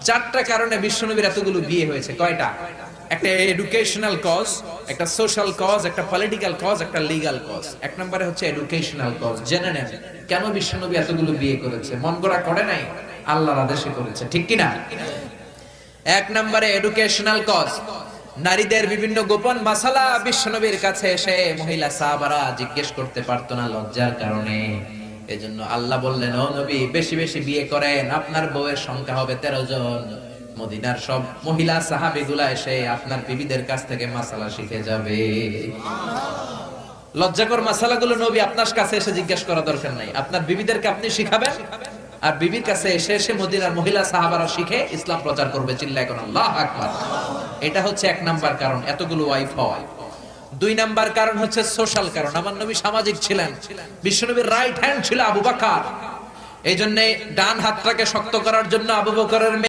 চারটা কারণে বিশ্বনবীর এতগুলো বিয়ে হয়েছে। কয়টা? একটা এডুকেশনাল কজ, একটা সোশ্যাল কজ, একটা পলিটিক্যাল কজ, একটা লিগ্যাল কজ। এক নম্বরে হচ্ছে এডুকেশনাল কজ। জেনে নেন কেন বিশ্বনবী এতগুলো বিয়ে করেছে। মন গড়া করে নাই, আল্লাহর আদেশে করেছে, ঠিক কিনা? এক নম্বরে এডুকেশনাল কজ। নারীদের বিভিন্ন গোপন মাসালা বিশ্বনবীর কাছে এসে মহিলা সাহাবারা জিজ্ঞেস করতে পারতো না লজ্জার কারণে। এজন্য আল্লাহ বললেন, ও নবী বেশি বেশি বিয়ে করেন, আপনার বউয়ের সংখ্যা হবে 13 জন। মদিনার সব মহিলা সাহাবীগুলা এসে আপনার বিবিদের কাছ থেকে মাসালা শিখে যাবে। লজ্জাকর মাসালাগুলো নবী আপনার কাছে এসে জিজ্ঞেস করা দরকার নাই, আপনার বিবিদেরকে আপনি শিখাবেন, আর বিবির কাছে এসে এসে মদিনার মহিলা সাহাবারা শিখে ইসলাম প্রচার করবে। চিল্লায় কোন আল্লাহু আকবার। এটা হচ্ছে এক নাম্বার কারণ এতগুলো ওয়াইফ হওয়া। দুই নাম্বার কারণ হচ্ছে সোশ্যাল কারণ। আমার নবী সামাজিক ছিলেন। বিশ্বনবীর রাইট হ্যান্ড ছিল আবু বকর। এই জন্য ডান হাতটাকে শক্ত করার জন্য আবু বকরের